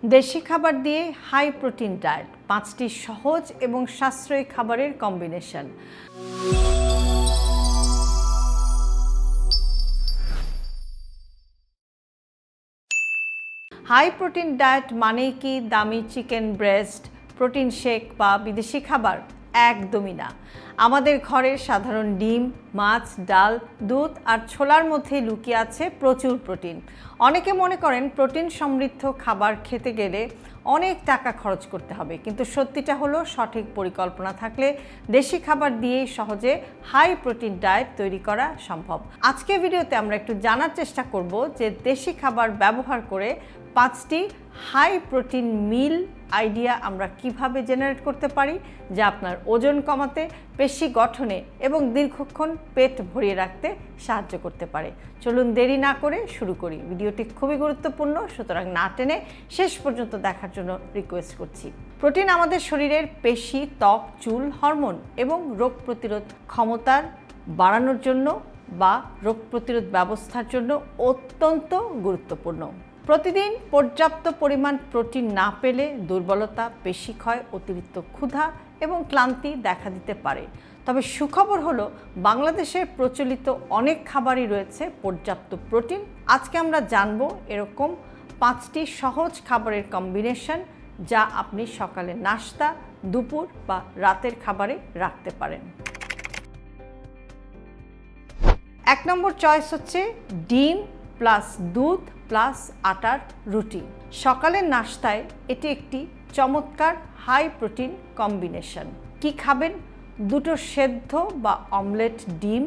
দেশি খাবার দিয়ে হাই প্রোটিন ডায়েট, 5টি সহজ এবং সাশ্রয়ী খাবারের কম্বিনেশন। হাই প্রোটিন ডায়েট মানেই কি দামি চিকেন ব্রেস্ট, প্রোটিন শেক বা বিদেশি খাবার? একদমই না। আমাদের ঘরের সাধারণ ডিম, মাছ, ডাল, দুধ আর ছোলার মধ্যে লুকিয়ে আছে প্রচুর প্রোটিন। অনেকে মনে করেন প্রোটিন সমৃদ্ধ খাবার খেতে গেলে অনেক টাকা খরচ করতে হবে, কিন্তু সত্যিটা হলো সঠিক পরিকল্পনা থাকলে দেশি খাবার দিয়েই সহজে হাই প্রোটিন ডায়েট তৈরি করা সম্ভব। আজকে ভিডিওতে আমরা একটু জানার চেষ্টা করব যে দেশি খাবার ব্যবহার করে 5টি হাই প্রোটিন মিল আইডিয়া আমরা কিভাবে জেনারেট করতে পারি, যা আপনার ওজন কমাতে, পেশি গঠনে এবং দীর্ঘক্ষণ পেট ভরিয়ে রাখতে সাহায্য করতে পারে। চলুন দেরি না করে শুরু করি। ভিডিওটি খুবই গুরুত্বপূর্ণ, সুতরাং না টেনে শেষ পর্যন্ত দেখার জন্য রিকোয়েস্ট করছি। প্রোটিন আমাদের শরীরের পেশি, ত্বক, চুল, হরমোন এবং রোগ প্রতিরোধ ক্ষমতার বাড়ানোর জন্য বা রোগ প্রতিরোধ ব্যবস্থার জন্য অত্যন্ত গুরুত্বপূর্ণ। প্রতিদিন পর্যাপ্ত পরিমাণ প্রোটিন না পেলে দুর্বলতা, পেশি ক্ষয়, অতিরিক্ত ক্ষুধা এবং ক্লান্তি দেখা দিতে পারে। তবে সুখবর হলো বাংলাদেশের প্রচলিত অনেক খাবারই রয়েছে পর্যাপ্ত প্রোটিন। আজকে আমরা জানব এরকম 5টি সহজ খাবারের কম্বিনেশন, যা আপনি সকালে নাস্তা, দুপুর বা রাতের খাবারে রাখতে পারেন। 1 নম্বর চয়েস হচ্ছে ডিম প্লাস দুধ প্লাস আটার রুটি। সকালের নাস্তায় এটি একটি চমৎকার হাই প্রোটিন কম্বিনেশন। কি খাবেন? 2টো সেদ্ধ বা অমলেট ডিম,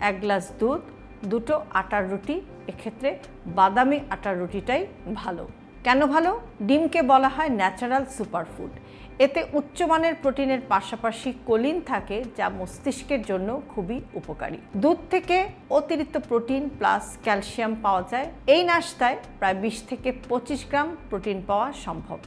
1 গ্লাস দুধ, 2টো আটার রুটি। এক্ষেত্রে বাদামি আটার রুটিটাই ভালো। কেন ভালো? ডিমকে বলা হয় ন্যাচারাল সুপারফুড। এতে উচ্চমানের প্রোটিনের পাশাপাশি কোলিন থাকে, যা মস্তিষ্কের জন্য খুবই উপকারী। দুধ থেকে অতিরিক্ত প্রোটিন প্লাস ক্যালসিয়াম পাওয়া যায়। এই নাস্তায় প্রায় 20 থেকে 25 গ্রাম প্রোটিন পাওয়া সম্ভব।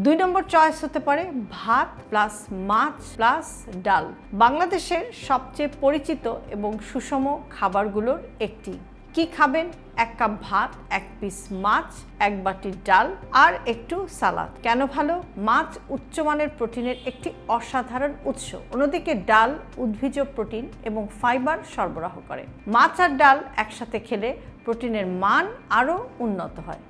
2 নম্বর চয়েস হতে পারে ভাত প্লাস মাছ প্লাস ডাল। বাংলাদেশের সবচেয়ে পরিচিত এবং সুষম খাবারগুলোর একটি। কি খাবেন? 1 কাপ ভাত, 1 পিস মাছ, 1 বাটি ডাল আর একটু সালাদ। কেন ভালো? মাছ উচ্চমানের প্রোটিনের একটি অসাধারণ উৎস। অন্যদিকে ডাল উদ্ভিজ প্রোটিন এবং ফাইবার সরবরাহ করে। মাছ আর ডাল একসাথে খেলে প্রোটিনের মান আরও উন্নত হয়।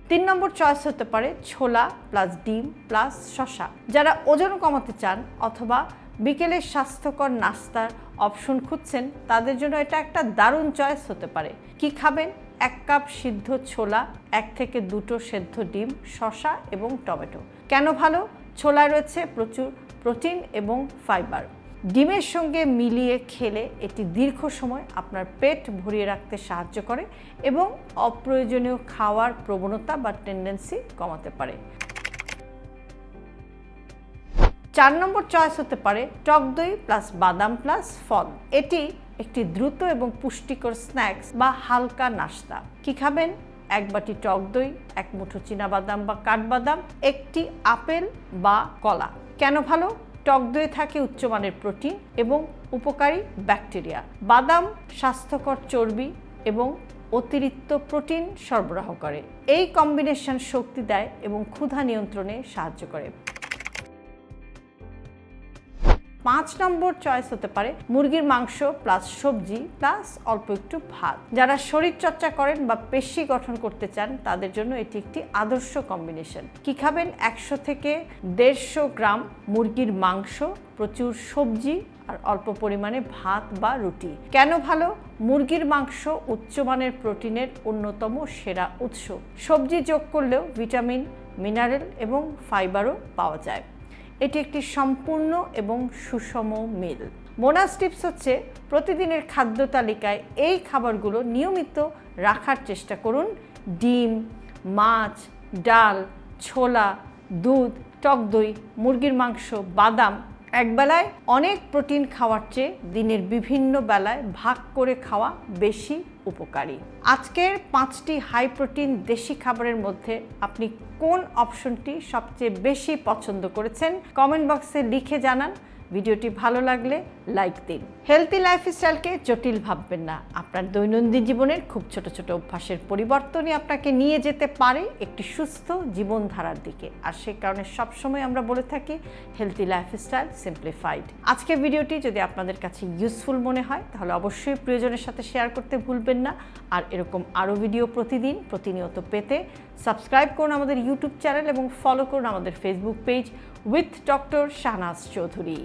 3 নম্বর চয়েস হতে পারে ছোলা প্লাস ডিম প্লাস শসা। যারা ওজন কমাতে চান অথবা বিকেলের স্বাস্থ্যকর নাস্তার অপশন খুঁজছেন, তাদের জন্য এটা একটা দারুণ চয়েস হতে পারে। কি খাবেন? 1 কাপ সিদ্ধ ছোলা, 1 থেকে 2টো সেদ্ধ ডিম, শসা এবং টমেটো। কেন ভালো? ছোলায় রয়েছে প্রচুর প্রোটিন এবং ফাইবার। ডিমের সঙ্গে মিলিয়ে খেলে এটি দীর্ঘ সময় আপনার পেট ভরিয়ে রাখতে সাহায্য করে এবং অপ্রয়োজনীয় খাওয়ার প্রবণতা বা টেন্ডেন্সি কমাতে পারে। 4 নম্বর চয়েস হতে পারে টক দই প্লাস বাদাম প্লাস ফল। এটি একটি দ্রুত এবং পুষ্টিকর স্ন্যাক্স বা হালকা নাস্তা। কি খাবেন? 1 বাটি টক দই, 1 মুঠো চীনাবাদাম বা কাঠবাদাম, 1টি আপেল বা কলা। কেন ভালো? টক দইয়ে থাকে উচ্চমানের প্রোটিন এবং উপকারী ব্যাকটেরিয়া। বাদাম স্বাস্থ্যকর চর্বি এবং অতিরিক্ত প্রোটিন সরবরাহ করে। এই কম্বিনেশন শক্তি দেয় এবং ক্ষুধা নিয়ন্ত্রণে সাহায্য করে। 5 নম্বর চয়েস হতে পারে মুরগির মাংস প্লাস সবজি প্লাস অল্প একটু ভাত। যারা শরীরচর্চা করেন বা পেশি গঠন করতে চান, তাদের জন্য এটি একটি আদর্শ কম্বিনেশন। কি খাবেন? 100 থেকে 150 গ্রাম মুরগির মাংস, প্রচুর সবজি আর অল্প পরিমাণে ভাত বা রুটি। কেন ভালো? মুরগির মাংস উচ্চমানের প্রোটিনের অন্যতম সেরা উৎস। সবজি যোগ করলেও ভিটামিন, মিনারেল এবং ফাইবারও পাওয়া যায়। এটি একটি সম্পূর্ণ এবং সুষম মিল। বোনাস টিপস হচ্ছে প্রতিদিনের খাদ্য তালিকায় এই খাবারগুলো নিয়মিত রাখার চেষ্টা করুন। ডিম, মাছ, ডাল, ছোলা, দুধ, টক দই, মুরগির মাংস, বাদাম। একবেলায় অনেক প্রোটিন খাওয়ার চেয়ে দিনের বিভিন্ন বেলায় ভাগ করে খাওয়া বেশি উপকারী। আজকের 5টি হাই প্রোটিন দেশি খাবারের মধ্যে আপনি কোন অপশনটি সবচেয়ে বেশি পছন্দ করেছেন? কমেন্ট বক্সে লিখে জানান। ভিডিওটি ভালো লাগলে লাইক দিন। হেলথি লাইফস্টাইলকে জটিল ভাববেন না। আপনার দৈনন্দিন জীবনের খুব ছোট ছোট অভ্যাসের পরিবর্তনই আপনাকে নিয়ে যেতে পারে একটি সুস্থ জীবনধারার দিকে। আর সেই কারণে সবসময় আমরা বলে থাকি হেলথি লাইফস্টাইল সিম্পলিফাইড। আজকের ভিডিওটি যদি আপনাদের কাছে ইউজফুল মনে হয় তাহলে অবশ্যই প্রিয়জনের সাথে শেয়ার করতে ভুলবেন না। আর এরকম আরও ভিডিও প্রতিনিয়ত পেতে সাবস্ক্রাইব করুন আমাদের ইউটিউব চ্যানেল এবং ফলো করুন আমাদের Facebook page with doctor Shahnaz Chowdhury.